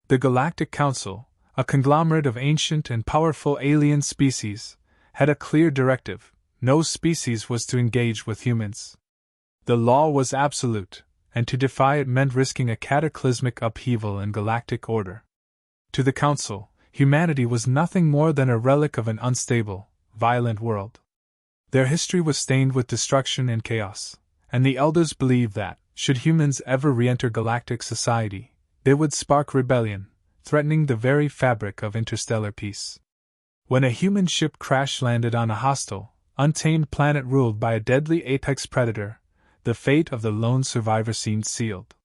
The Galactic Council, a conglomerate of ancient and powerful alien species, had a clear directive: no species was to engage with humans. The law was absolute, and to defy it meant risking a cataclysmic upheaval in galactic order. To the Council, humanity was nothing more than a relic of an unstable, violent world. Their history was stained with destruction and chaos, and the Elders believed that, should humans ever re-enter galactic society, they would spark rebellion, threatening the very fabric of interstellar peace. When a human ship crash-landed on a hostile, untamed planet ruled by a deadly apex predator, the fate of the lone survivor seemed sealed.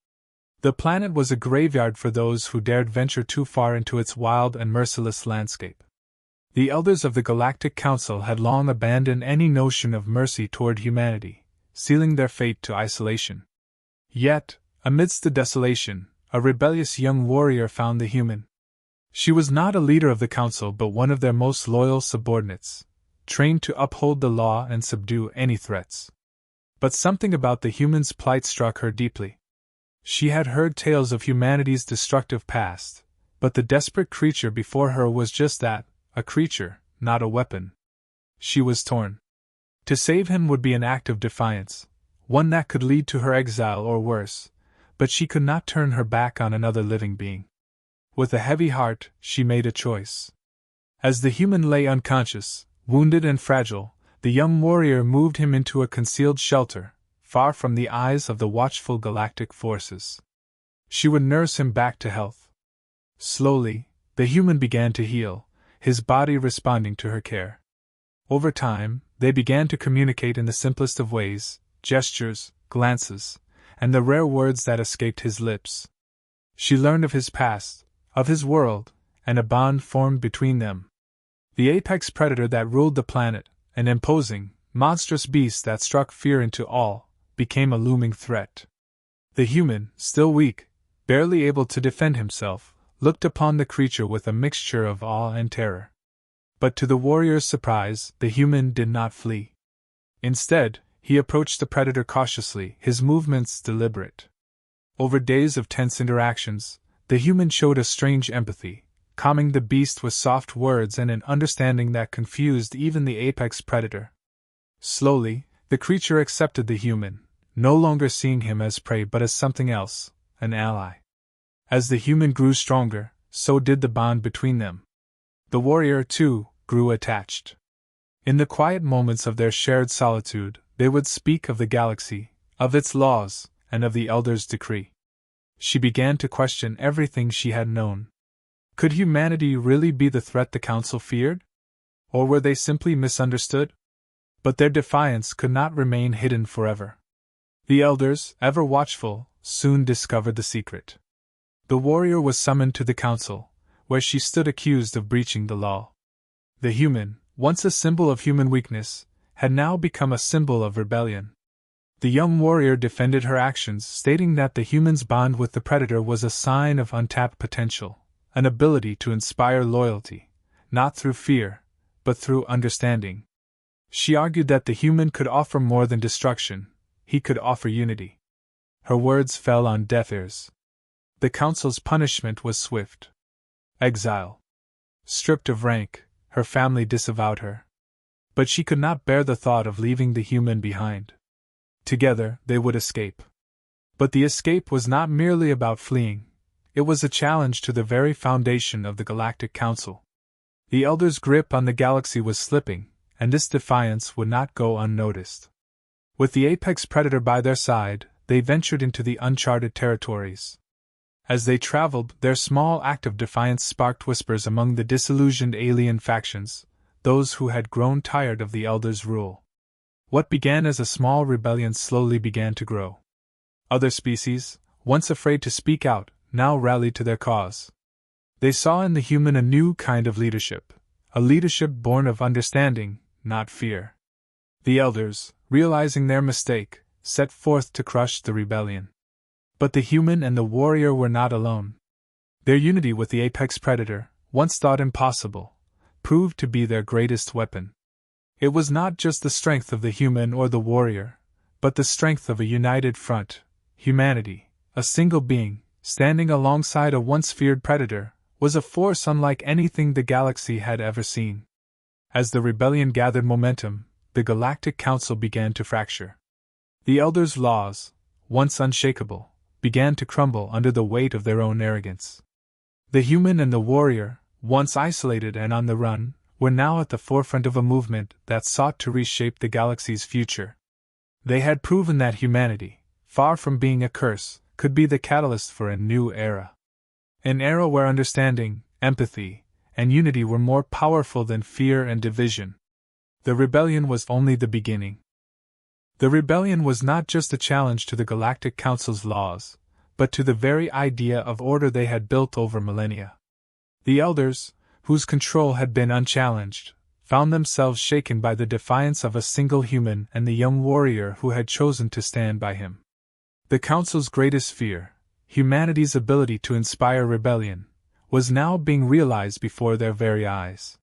The planet was a graveyard for those who dared venture too far into its wild and merciless landscape. The Elders of the Galactic Council had long abandoned any notion of mercy toward humanity, sealing their fate to isolation. Yet, amidst the desolation, a rebellious young warrior found the human. She was not a leader of the Council but one of their most loyal subordinates, trained to uphold the law and subdue any threats. But something about the human's plight struck her deeply. She had heard tales of humanity's destructive past, but the desperate creature before her was just that, a creature, not a weapon. She was torn. To save him would be an act of defiance, one that could lead to her exile or worse, but she could not turn her back on another living being. With a heavy heart, she made a choice. As the human lay unconscious, wounded and fragile, the young warrior moved him into a concealed shelter, far from the eyes of the watchful galactic forces. She would nurse him back to health. Slowly, the human began to heal, his body responding to her care. Over time, they began to communicate in the simplest of ways: gestures, glances, and the rare words that escaped his lips. She learned of his past, of his world, and a bond formed between them. The apex predator that ruled the planet, an imposing, monstrous beast that struck fear into all, became a looming threat. The human, still weak, barely able to defend himself, looked upon the creature with a mixture of awe and terror. But to the warrior's surprise, the human did not flee. Instead, he approached the predator cautiously, his movements deliberate. Over days of tense interactions, the human showed a strange empathy, calming the beast with soft words and an understanding that confused even the apex predator. Slowly, the creature accepted the human, no longer seeing him as prey but as something else, an ally. As the human grew stronger, so did the bond between them. The warrior, too, grew attached. In the quiet moments of their shared solitude, they would speak of the galaxy, of its laws, and of the Elder's decree. She began to question everything she had known. Could humanity really be the threat the Council feared? Or were they simply misunderstood? But their defiance could not remain hidden forever. The Elders, ever watchful, soon discovered the secret. The warrior was summoned to the Council, where she stood accused of breaching the law. The human, once a symbol of human weakness, had now become a symbol of rebellion. The young warrior defended her actions, stating that the human's bond with the predator was a sign of untapped potential, an ability to inspire loyalty, not through fear, but through understanding. She argued that the human could offer more than destruction, he could offer unity. Her words fell on deaf ears. The Council's punishment was swift. Exile. Stripped of rank, her family disavowed her. But she could not bear the thought of leaving the human behind. Together, they would escape. But the escape was not merely about fleeing, it was a challenge to the very foundation of the Galactic Council. The Elder's grip on the galaxy was slipping, and this defiance would not go unnoticed. With the apex predator by their side, they ventured into the uncharted territories. As they traveled, their small act of defiance sparked whispers among the disillusioned alien factions, those who had grown tired of the Elder's rule. What began as a small rebellion slowly began to grow. Other species, once afraid to speak out, now rallied to their cause. They saw in the human a new kind of leadership, a leadership born of understanding, not fear. The Elders, realizing their mistake, set forth to crush the rebellion. But the human and the warrior were not alone. Their unity with the apex predator, once thought impossible, proved to be their greatest weapon. It was not just the strength of the human or the warrior, but the strength of a united front, humanity, a single being, standing alongside a once feared predator, was a force unlike anything the galaxy had ever seen. As the rebellion gathered momentum, the Galactic Council began to fracture. The Elders' laws, once unshakable, began to crumble under the weight of their own arrogance. The human and the warrior, once isolated and on the run, were now at the forefront of a movement that sought to reshape the galaxy's future. They had proven that humanity, far from being a curse, could be the catalyst for a new era. An era where understanding, empathy, and unity were more powerful than fear and division. The rebellion was only the beginning. The rebellion was not just a challenge to the Galactic Council's laws, but to the very idea of order they had built over millennia. The Elders, whose control had been unchallenged, found themselves shaken by the defiance of a single human and the young warrior who had chosen to stand by him. The Council's greatest fear, humanity's ability to inspire rebellion, was now being realized before their very eyes.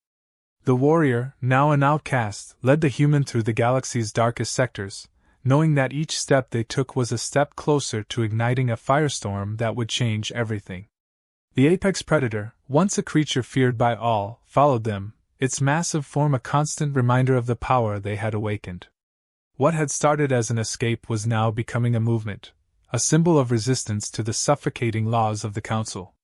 The warrior, now an outcast, led the human through the galaxy's darkest sectors, knowing that each step they took was a step closer to igniting a firestorm that would change everything. The apex predator, once a creature feared by all, followed them, its massive form a constant reminder of the power they had awakened. What had started as an escape was now becoming a movement, a symbol of resistance to the suffocating laws of the Council.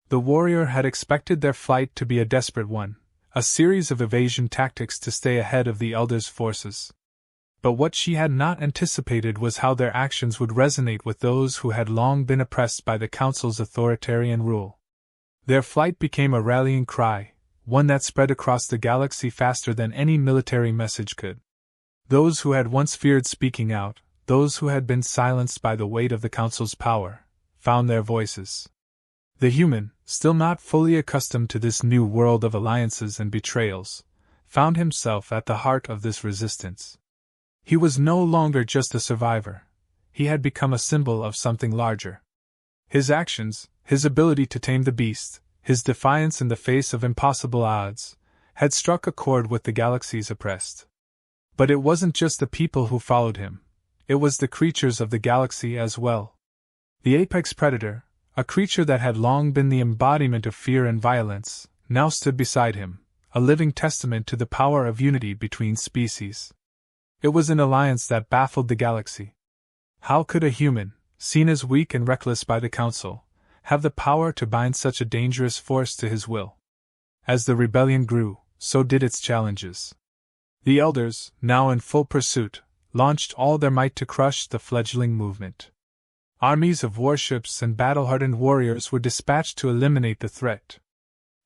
The warrior had expected their flight to be a desperate one, a series of evasion tactics to stay ahead of the Elders' forces. But what she had not anticipated was how their actions would resonate with those who had long been oppressed by the Council's authoritarian rule. Their flight became a rallying cry, one that spread across the galaxy faster than any military message could. Those who had once feared speaking out, those who had been silenced by the weight of the Council's power, found their voices. The human, still not fully accustomed to this new world of alliances and betrayals, found himself at the heart of this resistance. He was no longer just a survivor. He had become a symbol of something larger. His actions, his ability to tame the beast, his defiance in the face of impossible odds, had struck a chord with the galaxy's oppressed. But it wasn't just the people who followed him. It was the creatures of the galaxy as well. The apex predator, a creature that had long been the embodiment of fear and violence, now stood beside him, a living testament to the power of unity between species. It was an alliance that baffled the galaxy. How could a human, seen as weak and reckless by the Council, have the power to bind such a dangerous force to his will? As the rebellion grew, so did its challenges. The Elders, now in full pursuit, launched all their might to crush the fledgling movement. Armies of warships and battle-hardened warriors were dispatched to eliminate the threat.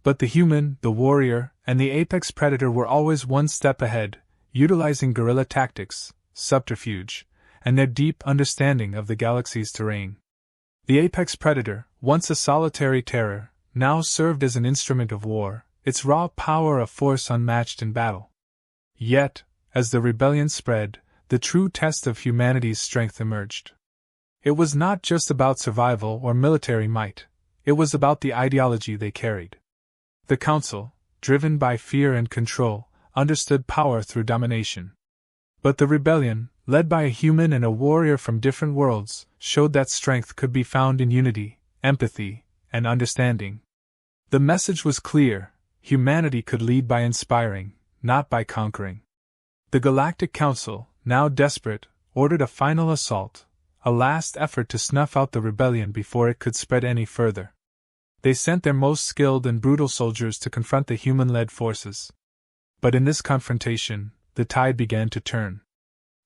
But the human, the warrior, and the apex predator were always one step ahead, utilizing guerrilla tactics, subterfuge, and their deep understanding of the galaxy's terrain. The apex predator, once a solitary terror, now served as an instrument of war, its raw power a force unmatched in battle. Yet, as the rebellion spread, the true test of humanity's strength emerged. It was not just about survival or military might, it was about the ideology they carried. The Council, driven by fear and control, understood power through domination. But the rebellion, led by a human and a warrior from different worlds, showed that strength could be found in unity, empathy, and understanding. The message was clear: humanity could lead by inspiring, not by conquering. The Galactic Council, now desperate, ordered a final assault, a last effort to snuff out the rebellion before it could spread any further. They sent their most skilled and brutal soldiers to confront the human-led forces. But in this confrontation, the tide began to turn.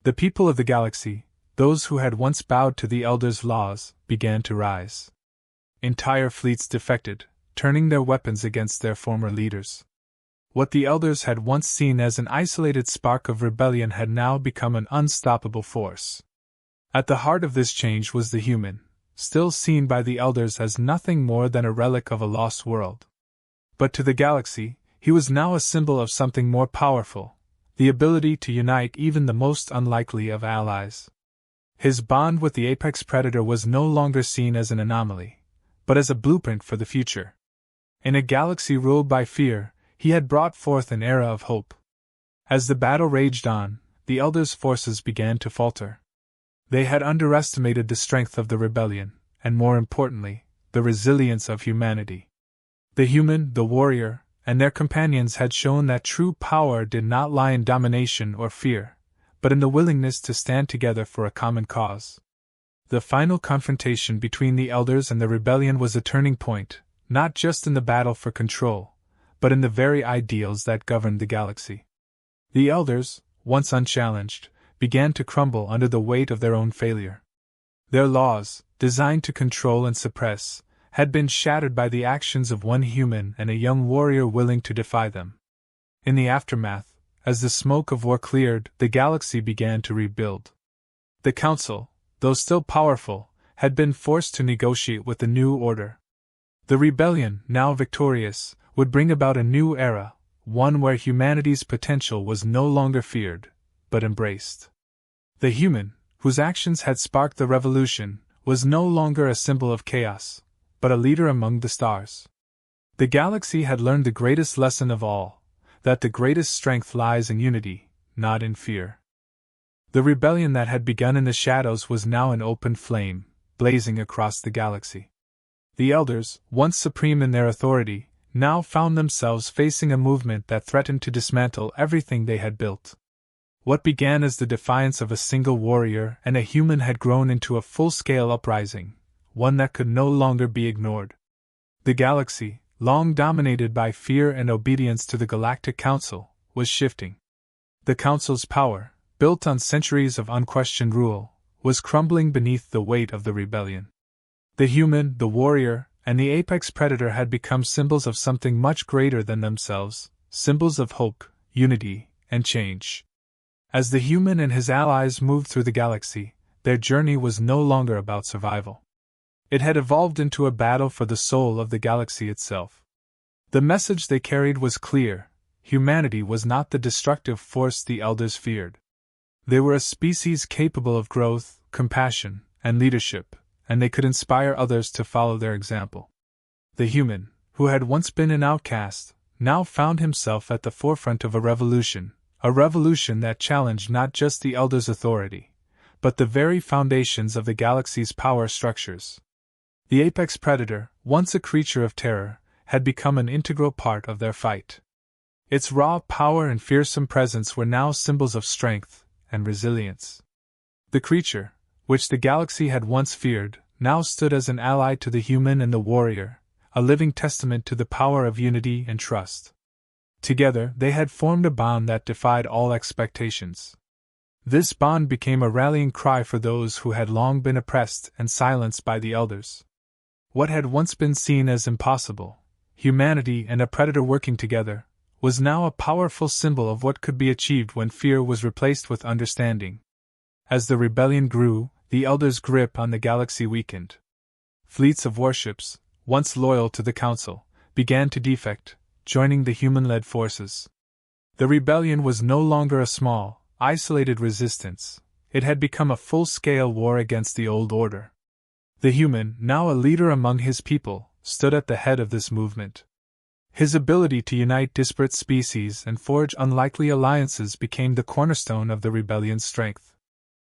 The people of the galaxy, those who had once bowed to the Elders' laws, began to rise. Entire fleets defected, turning their weapons against their former leaders. What the Elders had once seen as an isolated spark of rebellion had now become an unstoppable force. At the heart of this change was the human, still seen by the Elders as nothing more than a relic of a lost world. But to the galaxy, he was now a symbol of something more powerful, the ability to unite even the most unlikely of allies. His bond with the apex predator was no longer seen as an anomaly, but as a blueprint for the future. In a galaxy ruled by fear, he had brought forth an era of hope. As the battle raged on, the Elders' forces began to falter. They had underestimated the strength of the rebellion, and more importantly, the resilience of humanity. The human, the warrior, and their companions had shown that true power did not lie in domination or fear, but in the willingness to stand together for a common cause. The final confrontation between the elders and the rebellion was a turning point, not just in the battle for control, but in the very ideals that governed the galaxy. The elders, once unchallenged, began to crumble under the weight of their own failure. Their laws, designed to control and suppress, had been shattered by the actions of one human and a young warrior willing to defy them. In the aftermath, as the smoke of war cleared, the galaxy began to rebuild. The Council, though still powerful, had been forced to negotiate with the new order. The rebellion, now victorious, would bring about a new era, one where humanity's potential was no longer feared, but embraced. The human, whose actions had sparked the revolution, was no longer a symbol of chaos, but a leader among the stars. The galaxy had learned the greatest lesson of all, that the greatest strength lies in unity, not in fear. The rebellion that had begun in the shadows was now an open flame, blazing across the galaxy. The elders, once supreme in their authority, now found themselves facing a movement that threatened to dismantle everything they had built. What began as the defiance of a single warrior and a human had grown into a full-scale uprising, one that could no longer be ignored. The galaxy, long dominated by fear and obedience to the Galactic Council, was shifting. The Council's power, built on centuries of unquestioned rule, was crumbling beneath the weight of the rebellion. The human, the warrior, and the apex predator had become symbols of something much greater than themselves, symbols of hope, unity, and change. As the human and his allies moved through the galaxy, their journey was no longer about survival. It had evolved into a battle for the soul of the galaxy itself. The message they carried was clear: humanity was not the destructive force the elders feared. They were a species capable of growth, compassion, and leadership, and they could inspire others to follow their example. The human, who had once been an outcast, now found himself at the forefront of a revolution that challenged not just the elders' authority, but the very foundations of the galaxy's power structures. The apex predator, once a creature of terror, had become an integral part of their fight. Its raw power and fearsome presence were now symbols of strength and resilience. The creature, which the galaxy had once feared, now stood as an ally to the human and the warrior, a living testament to the power of unity and trust. Together, they had formed a bond that defied all expectations. This bond became a rallying cry for those who had long been oppressed and silenced by the elders. What had once been seen as impossible, humanity and a predator working together, was now a powerful symbol of what could be achieved when fear was replaced with understanding. As the rebellion grew, the elders' grip on the galaxy weakened. Fleets of warships, once loyal to the Council, began to defect, joining the human-led forces. The rebellion was no longer a small, isolated resistance. It had become a full-scale war against the old order. The human, now a leader among his people, stood at the head of this movement. His ability to unite disparate species and forge unlikely alliances became the cornerstone of the rebellion's strength.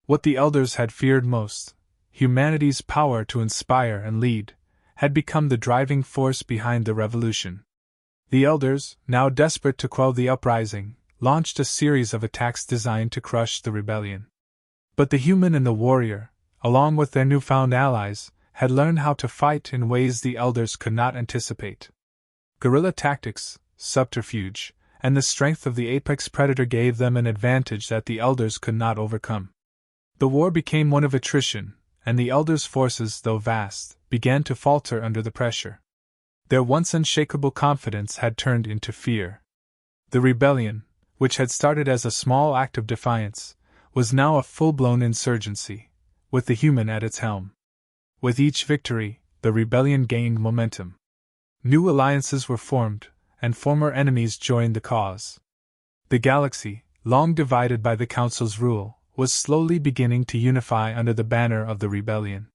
What the elders had feared most, humanity's power to inspire and lead, had become the driving force behind the revolution. The elders, now desperate to quell the uprising, launched a series of attacks designed to crush the rebellion. But the human and the warrior, along with their newfound allies, had learned how to fight in ways the elders could not anticipate. Guerrilla tactics, subterfuge, and the strength of the apex predator gave them an advantage that the elders could not overcome. The war became one of attrition, and the elders' forces, though vast, began to falter under the pressure. Their once unshakable confidence had turned into fear. The rebellion, which had started as a small act of defiance, was now a full-blown insurgency, with the human at its helm. With each victory, the rebellion gained momentum. New alliances were formed, and former enemies joined the cause. The galaxy, long divided by the Council's rule, was slowly beginning to unify under the banner of the rebellion.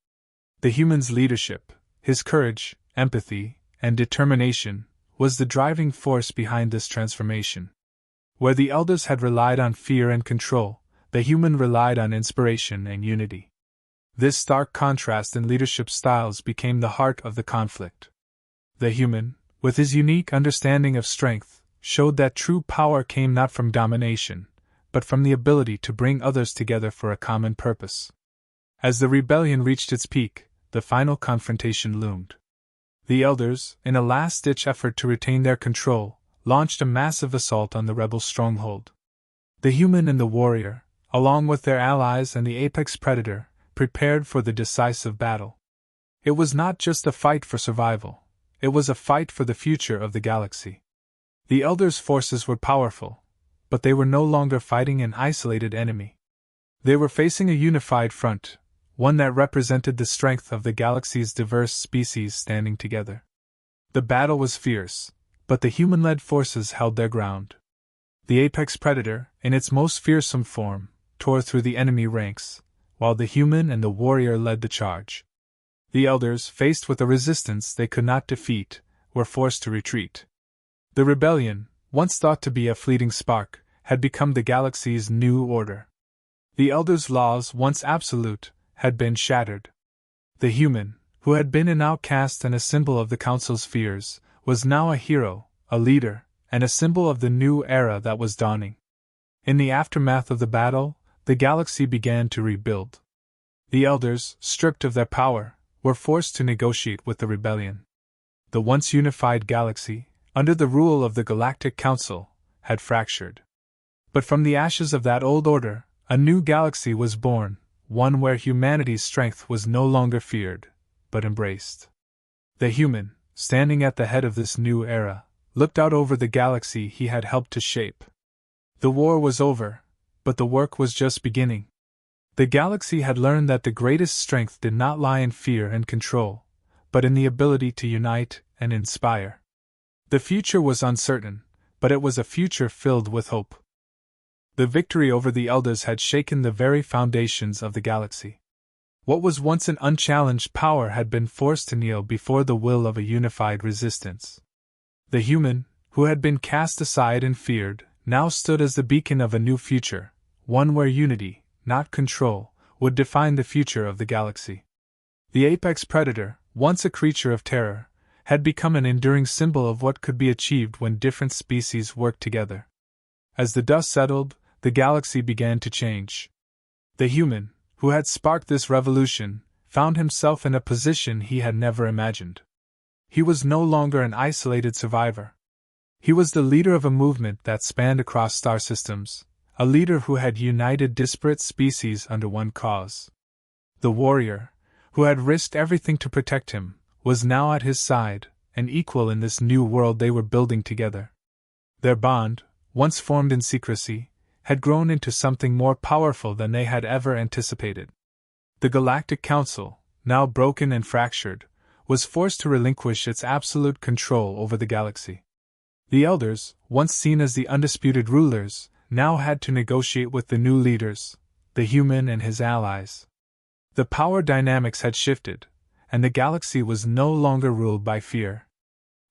The human's leadership, his courage, empathy, and determination, was the driving force behind this transformation. Where the elders had relied on fear and control, the human relied on inspiration and unity. This stark contrast in leadership styles became the heart of the conflict. The human, with his unique understanding of strength, showed that true power came not from domination, but from the ability to bring others together for a common purpose. As the rebellion reached its peak, the final confrontation loomed. The elders, in a last-ditch effort to retain their control, launched a massive assault on the rebel stronghold. The human and the warrior, along with their allies and the apex predator, prepared for the decisive battle. It was not just a fight for survival, it was a fight for the future of the galaxy. The elders' forces were powerful, but they were no longer fighting an isolated enemy. They were facing a unified front, one that represented the strength of the galaxy's diverse species standing together. The battle was fierce, but the human-led forces held their ground. The apex predator, in its most fearsome form, tore through the enemy ranks, while the human and the warrior led the charge. The elders, faced with a resistance they could not defeat, were forced to retreat. The rebellion, once thought to be a fleeting spark, had become the galaxy's new order. The elders' laws, once absolute, had been shattered. The human, who had been an outcast and a symbol of the Council's fears, was now a hero, a leader, and a symbol of the new era that was dawning. In the aftermath of the battle, the galaxy began to rebuild. The elders, stripped of their power, were forced to negotiate with the rebellion. The once unified galaxy, under the rule of the Galactic Council, had fractured. But from the ashes of that old order, a new galaxy was born, one where humanity's strength was no longer feared, but embraced. The human, standing at the head of this new era, looked out over the galaxy he had helped to shape. The war was over, but the work was just beginning. The galaxy had learned that the greatest strength did not lie in fear and control, but in the ability to unite and inspire. The future was uncertain, but it was a future filled with hope. The victory over the elders had shaken the very foundations of the galaxy. What was once an unchallenged power had been forced to kneel before the will of a unified resistance. The human, who had been cast aside and feared, now stood as the beacon of a new future, one where unity, not control, would define the future of the galaxy. The apex predator, once a creature of terror, had become an enduring symbol of what could be achieved when different species worked together. As the dust settled, the galaxy began to change. The human, who had sparked this revolution, found himself in a position he had never imagined. He was no longer an isolated survivor. He was the leader of a movement that spanned across star systems, a leader who had united disparate species under one cause. The warrior, who had risked everything to protect him, was now at his side, an equal in this new world they were building together. Their bond, once formed in secrecy, had grown into something more powerful than they had ever anticipated. The Galactic Council, now broken and fractured, was forced to relinquish its absolute control over the galaxy. The elders, once seen as the undisputed rulers, now had to negotiate with the new leaders, the human and his allies. The power dynamics had shifted, and the galaxy was no longer ruled by fear.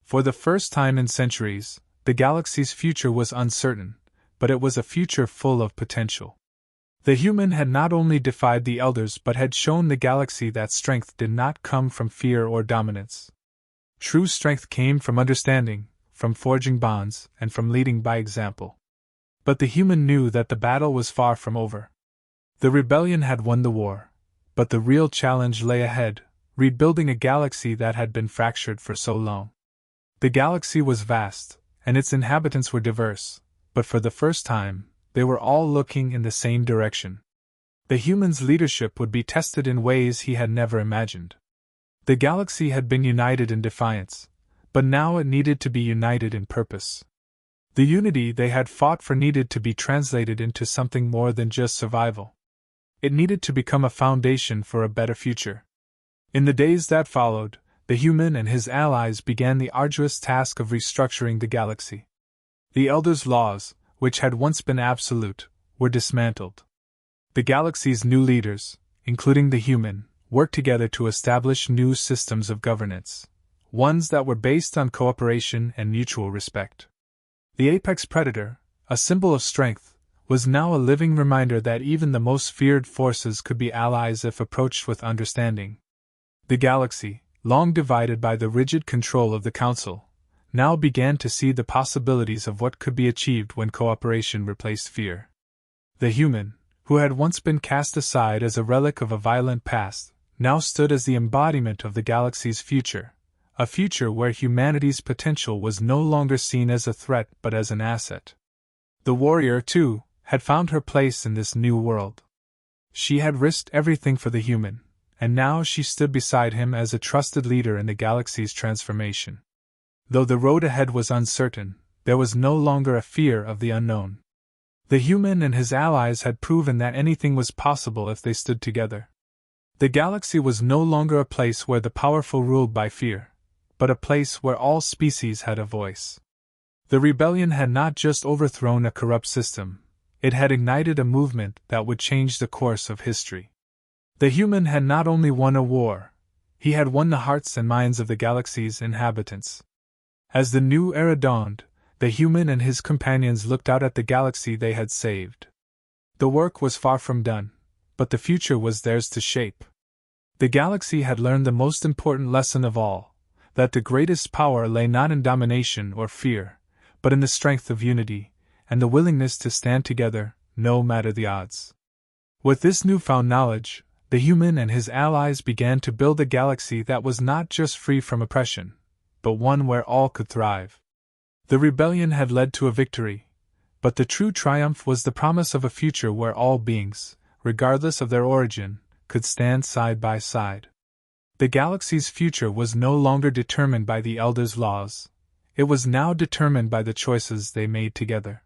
For the first time in centuries, the galaxy's future was uncertain, but it was a future full of potential. The human had not only defied the elders but had shown the galaxy that strength did not come from fear or dominance. True strength came from understanding, from forging bonds, and from leading by example. But the human knew that the battle was far from over. The rebellion had won the war, but the real challenge lay ahead, rebuilding a galaxy that had been fractured for so long. The galaxy was vast, and its inhabitants were diverse, but for the first time, they were all looking in the same direction. The human's leadership would be tested in ways he had never imagined. The galaxy had been united in defiance, but now it needed to be united in purpose. The unity they had fought for needed to be translated into something more than just survival. It needed to become a foundation for a better future. In the days that followed, the human and his allies began the arduous task of restructuring the galaxy. The elders' laws, which had once been absolute, were dismantled. The galaxy's new leaders, including the human, worked together to establish new systems of governance, ones that were based on cooperation and mutual respect. The apex predator, a symbol of strength, was now a living reminder that even the most feared forces could be allies if approached with understanding. The galaxy, long divided by the rigid control of the Council, now began to see the possibilities of what could be achieved when cooperation replaced fear. The human, who had once been cast aside as a relic of a violent past, now stood as the embodiment of the galaxy's future, a future where humanity's potential was no longer seen as a threat but as an asset. The warrior, too, had found her place in this new world. She had risked everything for the human, and now she stood beside him as a trusted leader in the galaxy's transformation. Though the road ahead was uncertain, there was no longer a fear of the unknown. The human and his allies had proven that anything was possible if they stood together. The galaxy was no longer a place where the powerful ruled by fear, but a place where all species had a voice. The rebellion had not just overthrown a corrupt system, it had ignited a movement that would change the course of history. The human had not only won a war, he had won the hearts and minds of the galaxy's inhabitants. As the new era dawned, the human and his companions looked out at the galaxy they had saved. The work was far from done, but the future was theirs to shape. The galaxy had learned the most important lesson of all, that the greatest power lay not in domination or fear, but in the strength of unity, and the willingness to stand together, no matter the odds. With this newfound knowledge, the human and his allies began to build a galaxy that was not just free from oppression, but one where all could thrive. The rebellion had led to a victory, but the true triumph was the promise of a future where all beings, regardless of their origin, could stand side by side. The galaxy's future was no longer determined by the Elders' laws, it was now determined by the choices they made together.